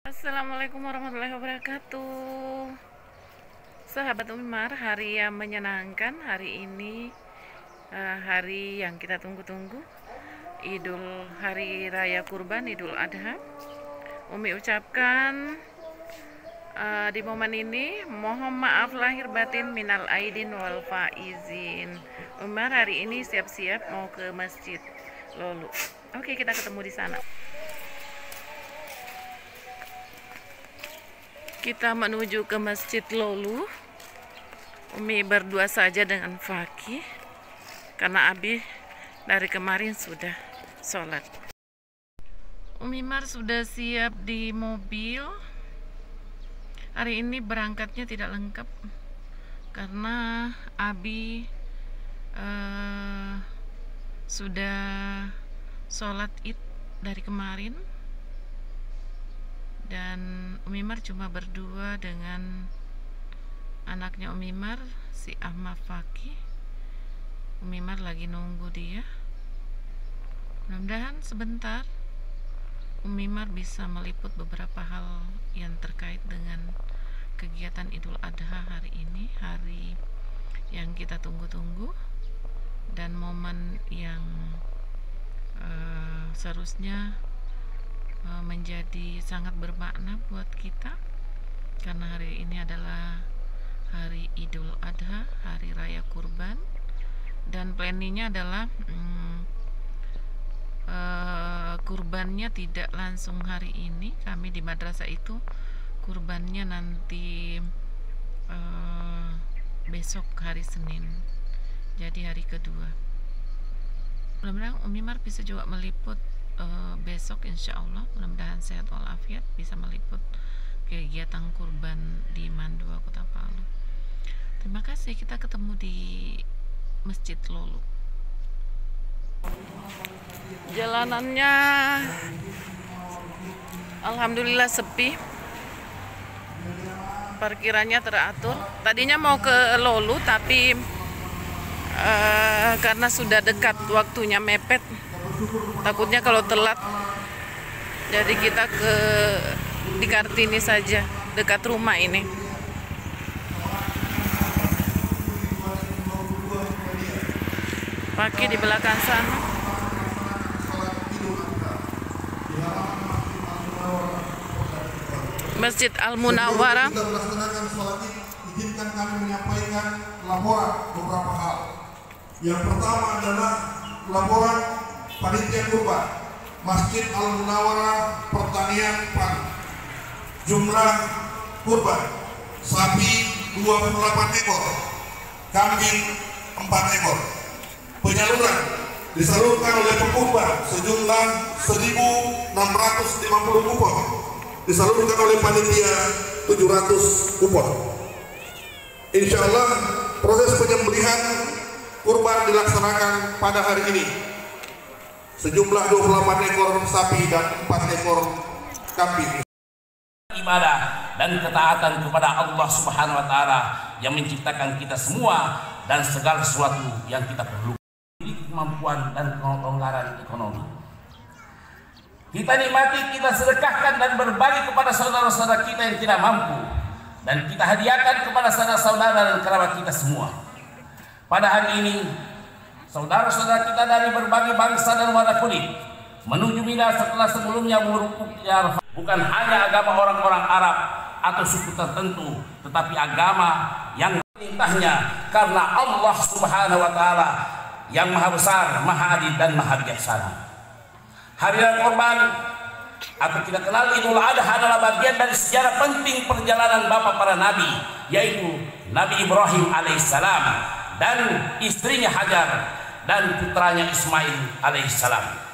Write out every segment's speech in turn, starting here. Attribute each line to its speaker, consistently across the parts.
Speaker 1: Assalamualaikum warahmatullahi wabarakatuh. Sahabat Umar, hari yang menyenangkan. Hari ini hari yang kita tunggu-tunggu, Hari Raya Kurban, Idul Adha. Umi ucapkan di momen ini mohon maaf lahir batin minal aidin wal faizin. Umar hari ini siap-siap mau ke Masjid Lolu. Oke, kita ketemu di sana. Kita menuju ke Masjid Lolu. Umi berdua saja dengan Fakih, karena Abi dari kemarin sudah sholat. Umi Mar sudah siap di mobil. Hari ini berangkatnya tidak lengkap karena Abi sudah sholat Id dari kemarin, dan Umi Mar cuma berdua dengan anaknya Umi Mar, si Ahmad Fakih. Umi Mar lagi nunggu dia. Mudah-mudahan sebentar Umi Mar bisa meliput beberapa hal yang terkait dengan kegiatan Idul Adha hari ini, hari yang kita tunggu-tunggu dan momen yang seharusnya menjadi sangat bermakna buat kita, karena hari ini adalah hari Idul Adha, hari Raya Kurban, dan planningnya adalah kurbannya tidak langsung hari ini. Kami di madrasah itu kurbannya nanti besok hari Senin, jadi hari kedua. Mudah-mudahan Umi Mar bisa juga meliput besok, insya Allah. Mudah-mudahan sehat walafiat, bisa meliput kegiatan kurban di Mandua, Kota Palu. Terima kasih, kita ketemu di Masjid Lolu. Jalanannya alhamdulillah sepi, parkirannya teratur. Tadinya mau ke Lolu, tapi karena sudah dekat waktunya mepet, takutnya kalau telat, jadi kita di Kartini saja, dekat rumah ini. Pagi di belakang sana. Masjid Al-Munawwarah.
Speaker 2: Izinkan kami menyampaikan laporan beberapa hal. Yang pertama adalah laporan panitia kurban Masjid Al-Munawwarah Pertanian Pan. Jumlah kurban sapi 28 ekor, kambing 4 ekor. Penyaluran disalurkan oleh pekurban sejumlah 1.650 kupon, disalurkan oleh panitia 700 kupon. Insya Allah proses penyembelihan kurban dilaksanakan pada hari ini. Sejumlah 28 ekor sapi dan 4 ekor kambing.
Speaker 3: Ibadah dan ketaatan kepada Allah Subhanahu wa Ta'ala yang menciptakan kita semua dan segala sesuatu yang kita perlukan. Kemampuan dan kelonggaran ekonomi kita nikmati, kita sedekahkan dan berbagi kepada saudara-saudara kita yang tidak mampu, dan kita hadiahkan kepada saudara-saudara dan kerabat kita semua. Pada hari ini saudara-saudara kita dari berbagai bangsa dan warna kulit menuju Mina setelah sebelumnya merupuk di Arafah. Bukan hanya agama orang-orang Arab atau suku tertentu, tetapi agama yang perintahnya, karena Allah Subhanahu wa Ta'ala yang maha besar, maha adil dan maha bijaksana. Hari Raya Kurban atau kita kenal Idul Adha adalah bagian dari sejarah penting perjalanan bapak para nabi, yaitu Nabi Ibrahim alaihissalam dan istrinya Hajar dan putranya Ismail alaihissalam.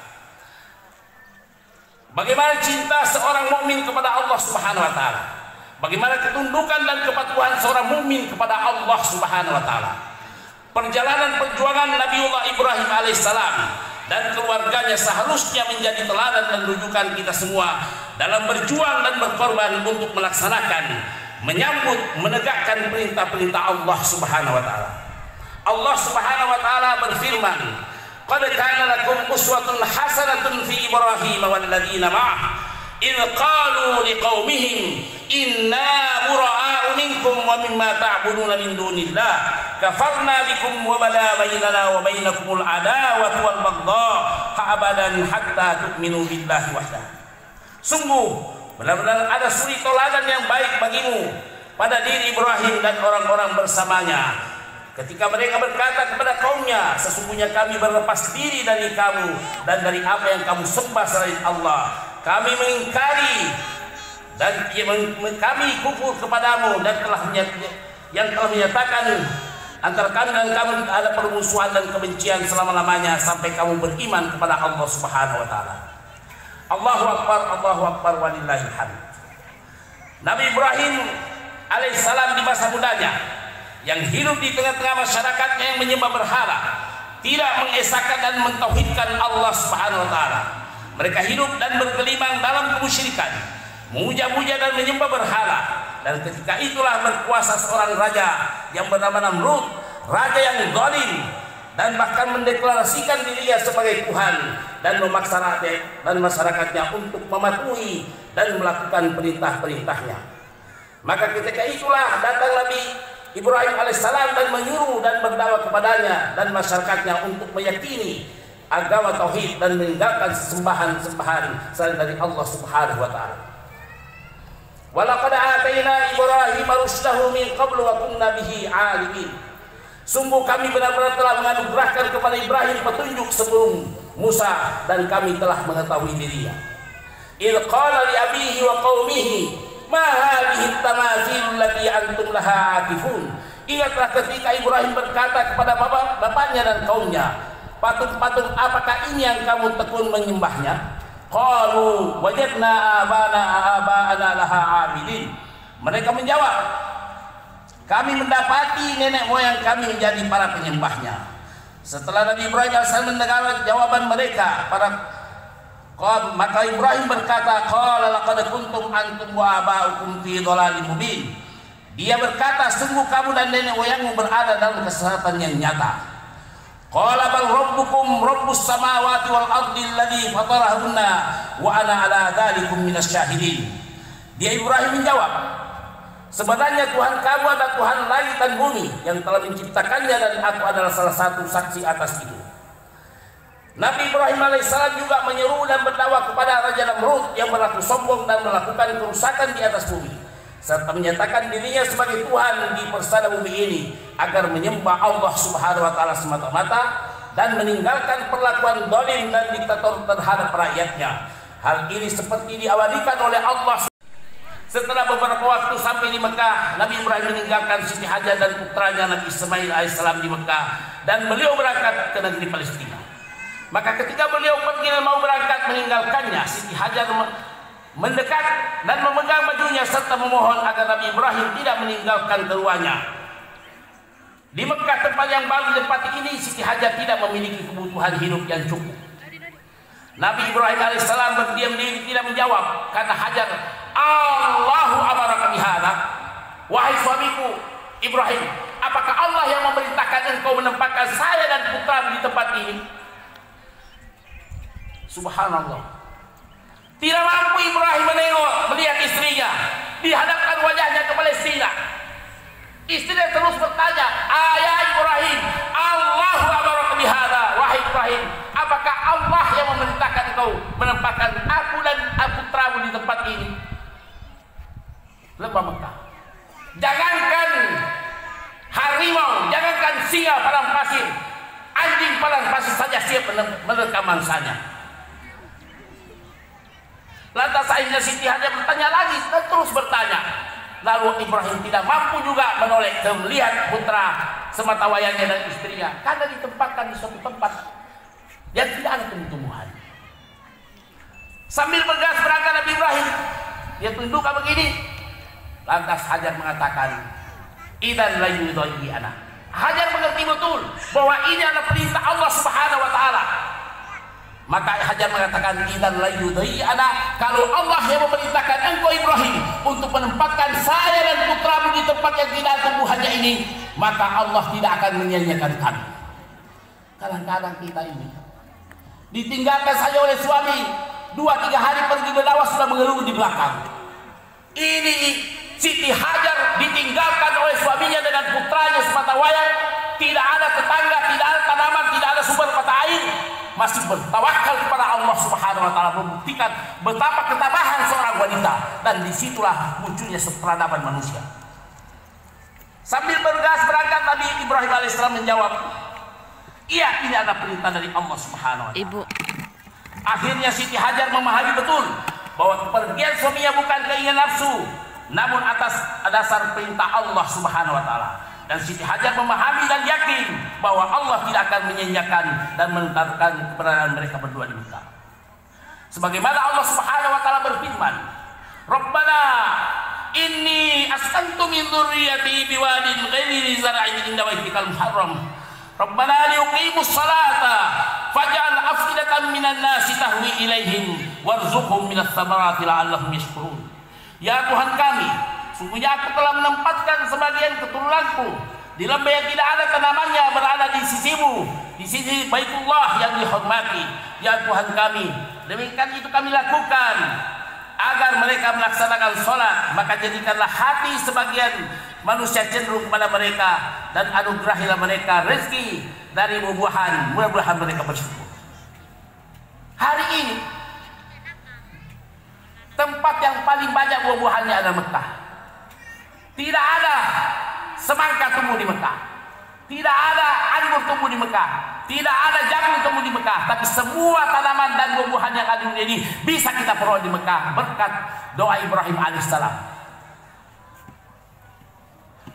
Speaker 3: Bagaimana cinta seorang mukmin kepada Allah Subhanahu wa Ta'ala, bagaimana ketundukan dan kepatuhan seorang mukmin kepada Allah Subhanahu wa Ta'ala. Perjalanan perjuangan Nabiullah Ibrahim alaihissalam dan keluarganya seharusnya menjadi teladan dan rujukan kita semua dalam berjuang dan berkorban untuk melaksanakan, menyambut, menegakkan perintah-perintah Allah Subhanahu wa Ta'ala. Allah Subhanahu wa Ta'ala berfirman, "Qad kana lakum uswatun hasanatun fi Ibrahim wal ladzina ma'ah idh qalu liqaumihim inna bura'a'u minkum wa mimma ta'buduna min dunillah kafarna bikum wa bada bainana wa bainakumul adawatu wal baghdha abadan hatta tu'minu billahi wahdah. Sungguh benar-benar ada suri toladan yang baik bagimu pada diri Ibrahim dan orang-orang bersamanya ketika mereka berkata kepada kaumnya, sesungguhnya kami berlepas diri dari kamu dan dari apa yang kamu sembah selain Allah. Kami mengingkari dan kami kufur kepadamu dan telah menyatakan antara kami dan kamu ada permusuhan dan kebencian selama-lamanya sampai kamu beriman kepada Allah Subhanahu wa taala. Allahu akbar walillahil hamd. Nabi Ibrahim alaihissalam di masa mudanya yang hidup di tengah-tengah masyarakatnya yang menyembah berhala, tidak mengesahkan dan mentauhidkan Allah Subhanahu wa taala. Mereka hidup dan bergelimang dalam kemusyrikan, memuja-muja dan menyembah berhala. Dan ketika itulah berkuasa seorang raja yang bernama Namrud, raja yang zalim dan bahkan mendeklarasikan dirinya sebagai Tuhan dan memaksa rakyat dan masyarakatnya untuk mematuhi dan melakukan perintah-perintahnya. Maka ketika itulah datang Nabi Ibrahim alaihissalam dan menyuruh dan berdakwah kepadanya dan masyarakatnya untuk meyakini agama tauhid dan meninggalkan sembahan-sembahan selain dari Allah Subhanahu wa taala. Walaqad atayna Ibrahim rusydahu min qablu wa kunna bihi alimin. Sungguh kami benar-benar telah menganugerahkan kepada Ibrahim petunjuk sebelum Musa dan kami telah mengetahui dirinya. Idh qala li abihi wa qaumihi ma hadhihi tamathil allati antum laha akifun. Ingatlah ketika Ibrahim berkata kepada bapaknya dan kaumnya, patung-patung apakah ini yang kamu tekun menyembahnya? Qalu wajadna abana laha abidin. Mereka menjawab, kami mendapati nenek moyang kami menjadi para penyembahnya. Setelah Nabi Ibrahim AS mendengar jawaban mereka, maka Ibrahim berkata, qala laqad kuntum antum wa aba'ukum fi dhalalin mubin. Dia berkata, sungguh kamu dan nenek moyangmu berada dalam kesesatan yang nyata. Qala bal rabbukum rabbus samawati wal ardi alladhi fatarahunna wa ana ala dzalikum minasyahidin. Dia Ibrahim menjawab, sebenarnya Tuhan kamu adalah Tuhan langit dan bumi yang telah menciptakannya dan aku adalah salah satu saksi atas itu. Nabi Ibrahim alaihissalam juga menyeru dan berdakwah kepada Raja Namrud yang berlaku sombong dan melakukan kerusakan di atas bumi, serta menyatakan dirinya sebagai Tuhan di persada bumi ini agar menyembah Allah Subhanahu wa taala semata-mata dan meninggalkan perlakuan zalim dan diktator terhadap rakyatnya. Hal ini seperti diawalikan oleh Allah. Setelah beberapa waktu sampai di Mekah, Nabi Ibrahim meninggalkan Siti Hajar dan putranya Nabi Ismail alaihissalam di Mekah dan beliau berangkat ke negeri Palestina. Maka ketika beliau pergi dan mau berangkat meninggalkannya, Siti Hajar mendekat dan memegang bajunya serta memohon agar Nabi Ibrahim tidak meninggalkan keduanya. Di Mekah, tempat yang baru ditempati ini, Siti Hajar tidak memiliki kebutuhan hidup yang cukup. Nabi Ibrahim alaihissalam berdiam diri tidak menjawab karena Hajar, Allahu amaraka bihadza. Wahai suamiku Ibrahim, apakah Allah yang memerintahkan engkau menempatkan saya dan putra di tempat ini? Subhanallah. Tidak mampu Ibrahim melihat istrinya, dihadapkan wajahnya ke Palestina. Istrinya terus bertanya, ayah Ibrahim, Allahu amaraka bihadza. Wahai Ibrahim, apakah Allah yang memerintahkan engkau menempatkan aku dan putramu di tempat ini? Lembah Mekah. Jangankan harimau, jangankan singa padang pasir, anjing padang pasir saja siap menerkam mangsanya. Lantas akhirnya Siti Hajar bertanya lagi dan terus bertanya. Lalu Ibrahim tidak mampu juga menoleh dan melihat putra sematawayangnya dan istrinya karena ditempatkan di suatu tempat yang tidak ada tumbuh-tumbuhan. Sambil bergegas berangkat Nabi Ibrahim, dia tundukkan begini. Lantas Hajar mengatakan, idzan la yudhi ana. Hajar mengerti betul bahwa ini adalah perintah Allah Subhanahu wa taala. Maka Hajar mengatakan, idzan la yudhi ana, kalau Allah yang memerintahkan engkau Ibrahim untuk menempatkan saya dan putramu di tempat yang tidak ada tumbuhannya ini, maka Allah tidak akan menyia-nyiakan kami. Kadang-kadang kita ini ditinggalkan saja oleh suami, 2-3 hari pergi berdakwah sudah mengeluh di belakang. Ini Siti Hajar ditinggalkan oleh suaminya dengan putranya semata wayang. Tidak ada tetangga, tidak ada tanaman, tidak ada sumber mata air. Masih bertawakal kepada Allah Subhanahu wa taala, membuktikan betapa ketabahan seorang wanita, dan disitulah munculnya peradaban manusia. Sambil bergegas berangkat, Nabi Ibrahim alaihissalam menjawab, iya, ini adalah perintah dari Allah Subhanahu wa taala.
Speaker 1: Ibu.
Speaker 3: Akhirnya Siti Hajar memahami betul bahwa kepergian suaminya bukan keinginan nafsu, namun atas dasar perintah Allah Subhanahu wa taala. Dan Siti Hajar memahami dan yakin bahwa Allah tidak akan menyanyiakan dan menentarkan keberadaan mereka berdua di Mekah. Sebagaimana Allah Subhanahu wa taala berfirman, Rabbana inni askantu min dzurriyyati biwadin ghairi zar'in inda baitikal muharram. Rabbana liuqimus salata faj'al afidatan minan nasi tahwi ilaihim warzuqhum minats thamarati la'allahum yashkurun. Ya Tuhan kami, sungguhnya aku telah menempatkan sebagian keturunanku di lembah yang tidak ada tanamannya berada di sisimu, di sisi Baitullah yang dihormati. Ya Tuhan kami, demikian itu kami lakukan agar mereka melaksanakan sholat, maka jadikanlah hati sebagian manusia cenderung kepada mereka, dan anugerahilah mereka rezeki dari buah-buahan, mudah-mudahan mereka bersyukur. Hari ini tempat yang paling banyak buah-buahannya adalah Mekah. Tidak ada semangka tumbuh di Mekah, tidak ada anggur tumbuh di Mekah, tidak ada jagung tumbuh di Mekah, tapi semua tanaman dan buah-buahan yang ada di dunia ini bisa kita peroleh di Mekah berkat doa Ibrahim alaihissalam.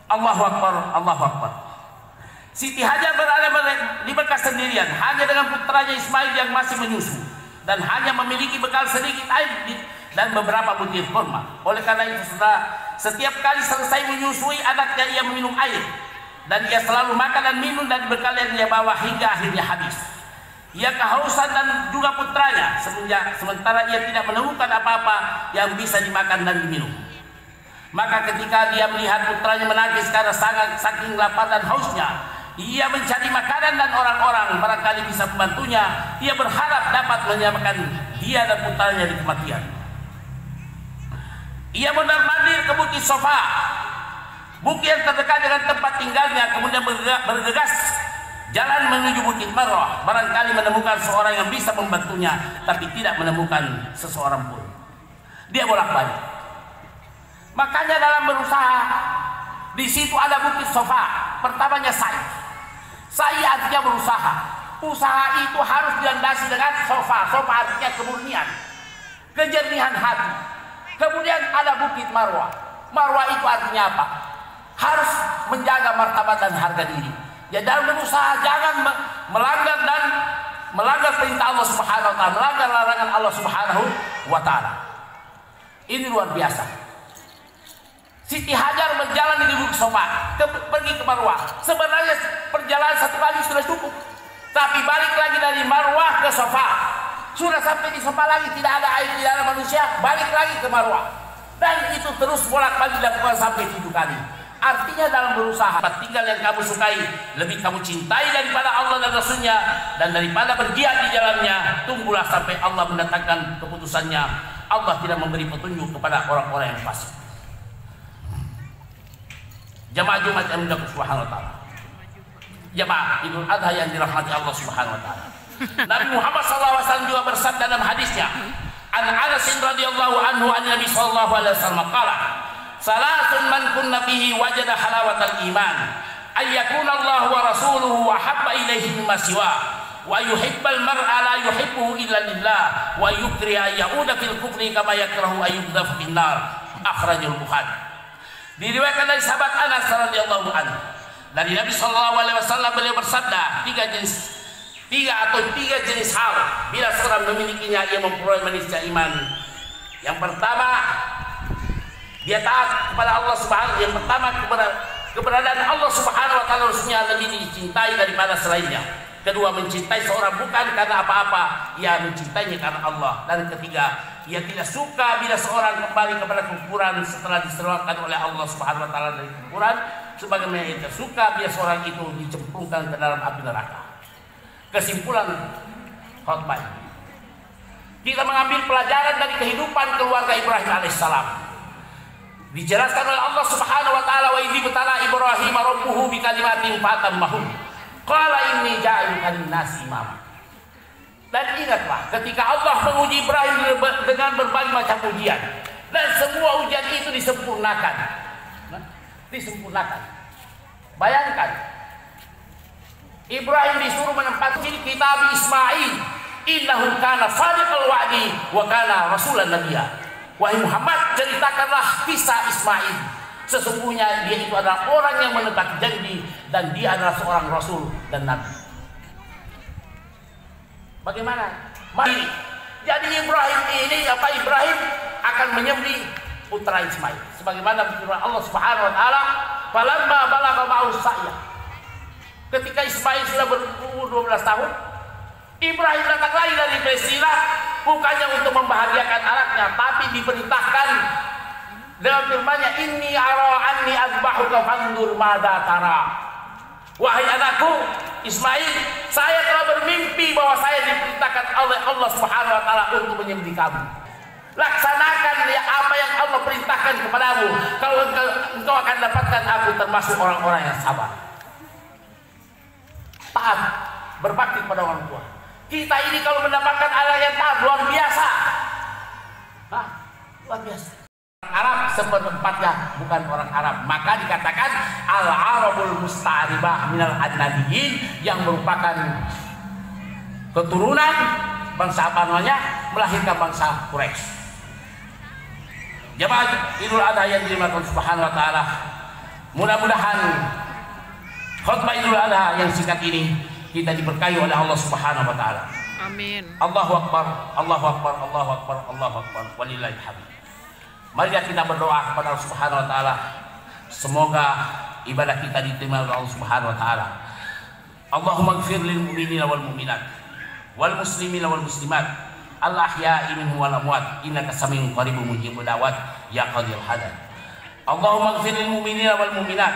Speaker 3: Allahu Akbar, Allahu Akbar. Siti Hajar berada di Mekah sendirian, hanya dengan putranya Ismail yang masih menyusu, dan hanya memiliki bekal sedikit air dan beberapa butir kurma. Oleh karena itu, setiap kali selesai menyusui anaknya, ia meminum air, dan ia selalu makan dan minum dari bekal yang dia bawa hingga akhirnya habis. Ia kehausan dan juga putranya, sementara ia tidak menemukan apa-apa yang bisa dimakan dan diminum. Maka ketika dia melihat putranya menangis karena saking lapar dan hausnya, ia mencari makanan dan orang-orang barangkali bisa membantunya. Ia berharap dapat menyelamatkan dia dan putranya dari kematian. Ia mondar-mandir ke Bukit Sofa, bukit yang terdekat dengan tempat tinggalnya, kemudian bergegas jalan menuju Bukit Marwah, barangkali menemukan seorang yang bisa membantunya, tapi tidak menemukan seseorang pun. Dia bolak-balik. Makanya dalam berusaha, di situ ada Bukit Sofa. Pertamanya sa'i. Sa'i artinya berusaha. Usaha itu harus dilandasi dengan sofa. Sofa artinya kemurnian, kejernihan hati. Kemudian ada Bukit Marwah. Marwah itu artinya apa? Harus menjaga martabat dan harga diri. Ya, dalam berusaha jangan melanggar perintah Allah Subhanahu wa taala, melanggar larangan Allah Subhanahu wa taala. Ini luar biasa. Siti Hajar berjalan di Bukit Sofa, pergi ke Marwah. Sebenarnya perjalanan 1 kali sudah cukup, tapi balik lagi dari Marwah ke Sofa. Sudah sampai di Sofa lagi, tidak ada air, tidak ada manusia, balik lagi ke Marwah. Dan itu terus bolak-balik dilakukan sampai 7 kali. Artinya dalam berusaha, tinggal yang kamu sukai, lebih kamu cintai daripada Allah dan Rasulnya, dan daripada berjihad di jalannya, tunggulah sampai Allah mendatangkan keputusannya. Allah tidak memberi petunjuk kepada orang-orang yang fasik. Jamaah Jumat yang dimuliakan Subhanahu wa taala, jamaah Idul Adha yang dirahmati Allah Subhanahu wa taala. Nabi Muhammad SAW juga bersabda dalam hadisnya, An Anas radhiyallahu anhu an Nabi sallallahu alaihi wasallam qala, Salatun man kunna fihi wajada halawatal iman, ayyakuna Allah wa rasuluhu wa habba ilaihi mimma siwa, wa yuhibbal mar'a la yuhibbuhu illa lillah, wa yukriha ya'uda fil kufri kama yakrahu ayyudhaf fin nar. Akhrajul Bukhari. Diriwayatkan dari sahabat Anas radhiyallahu anhu, dari Nabi sallallahu alaihi wasallam, beliau bersabda, tiga jenis hal bila seorang memilikinya, ia memperoleh manisnya iman. Yang pertama, dia taat kepada Allah Subhanahu. Yang pertama, keberadaan Allah Subhanahu wa taala harusnya lebih dicintai daripada selainnya. Kedua, mencintai seorang bukan karena apa-apa, ia mencintainya karena Allah. Dan ketiga, ia tidak suka bila seorang kembali kepada kekufuran setelah diselamatkan oleh Allah Subhanahu wa taala dari kekufuran, sebagaimana ia tidak suka bila seorang itu dicemplungkan ke dalam api neraka. Kesimpulan khutbah, kita mengambil pelajaran dari kehidupan keluarga Ibrahim alaihissalam. Dijelaskan oleh Allah Subhanahu wa taala, wa idh ibtala Ibrahim rabbuhu bikalimatin fatammahun. Qala inni ja'iluka lin-nasi imama. Dan ingatlah ketika Allah menguji Ibrahim dengan berbagai macam ujian, dan semua ujian itu disempurnakan. Disempurnakan. Bayangkan, Ibrahim disuruh menempati kitab Ismail, innahu kana sadiqal wa'di wa kana rasulan nabiyya. Wahai Muhammad, ceritakanlah kisah Ismail. Sesungguhnya dia itu adalah orang yang menepati janji, dan dia adalah seorang rasul dan nabi. Bagaimana? Mari. Jadi Ibrahim akan menyembelih putra Ismail. Sebagaimana firman Allah Subhanahu wa taala, "Falamma balagha ma'u sa'ya." Ketika Ismail sudah berumur 12 tahun, Ibrahim datang lagi dari Palestina, bukannya untuk membahagiakan anaknya, tapi diperintahkan dengan firman-Nya, "Inni ara anni azbahuka fanzur madza tara." Wahai anakku Ismail, saya telah bermimpi bahwa saya diperintahkan oleh Allah Subhanahu wa taala untuk menyembelih kamu. Laksanakan apa yang Allah perintahkan kepadamu. Kalau engkau akan dapatkan aku termasuk orang-orang yang sabar. Taat, berbakti kepada orang tua. Kita ini kalau mendapatkan anak yang taat luar biasa. Luar biasa. Arab seperempatnya bukan orang Arab, maka dikatakan al-Arabul Musta'ribah minal Adnaniyin, yang merupakan keturunan bangsa apa namanya, melahirkan bangsa Quraisy. Jemaah Idul Adha yang dimuliakan Subhanahu wa taala, mudah-mudahan khutbah Idul Adha yang singkat ini kita diberkahi oleh Allah Subhanahu wa taala.
Speaker 1: Amin.
Speaker 3: Allahu akbar, Allahu akbar, Allahu akbar, Allahu akbar, walillahil hamd. Mari kita berdoa kepada Allah Subhanahu wa taala. Semoga ibadah kita diterima oleh Allah Subhanahu wa taala. Allahumma ighfir lil mu'minina wal mu'minat wal muslimina wal muslimat al ahya'i minhum wal amwat innaka samiun qaribun mujibud da'wat ya qadir hadan. Allahumma ighfir lil mu'minina wal mu'minat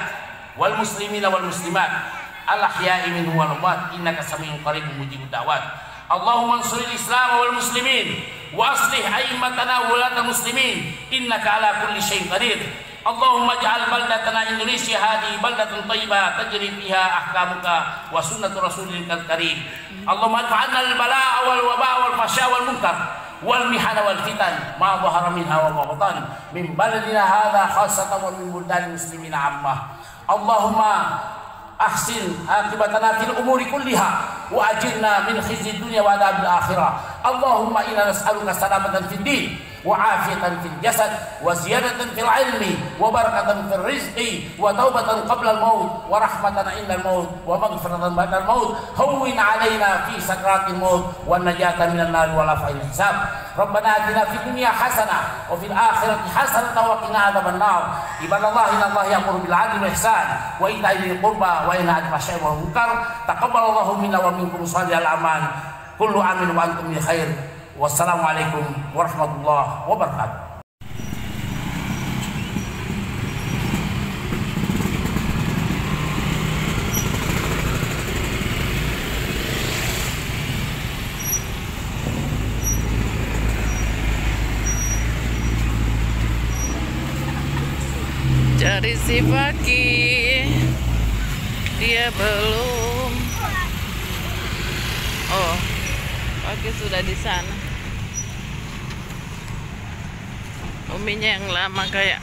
Speaker 3: wal muslimina wal muslimat al ahya'i minhum wal amwat innaka samiun qaribun mujibud da'wat. Allahumma ansuril Islam wal muslimin wa aslih a'immatana wa wulatal muslimin innaka ala kulli syai'in qadir. Allahumma ij'al baldatana Indonesia hadi baldatun thayyibah tajri fiha ahkamuka wa sunnatu rasulika karim. Allahumma adfa'na al-bala'a wal waba'a wal fasya wal munkar wal mihana wal fitan ma dhahara minha wa ma batan min baladina hadha khassatan wa min buldanil muslimina ammah. Allahumma ahsin akibatana fil umuri kulliha wa ajirna min khizyid dunya wa adzabil akhirah. Allahumma inna nas'aluka salamatan fid din wa afiyatan fil jasad wa ziyadatan fil ilmi wa barakatan fil rizqi wa taubatan qabla al maut wa rahmatan inda al maut wa maghfiratan ba'da al maut. Hawwin 'alaina fi sakratil maut wa najatan minan nar wa la fa'il hisab. Rabbana atina fid dunya hasanah wa fil akhirati hasanah wa qina adzaban nar. Ibadallah innallaha ya'muru bil 'adli wal ihsan wa ita'i dzil qurba wa yanha 'anil fahsya'i wal munkar. Taqabbalallahu minna wa minkum shalihal a'mal. Kullu amin wa antum bi khair. Wassalamualaikum warahmatullahi wabarakatuh.
Speaker 1: Cari si Fakih, dia belum. Oh, Fakih sudah di sana. Uminya yang lama kayak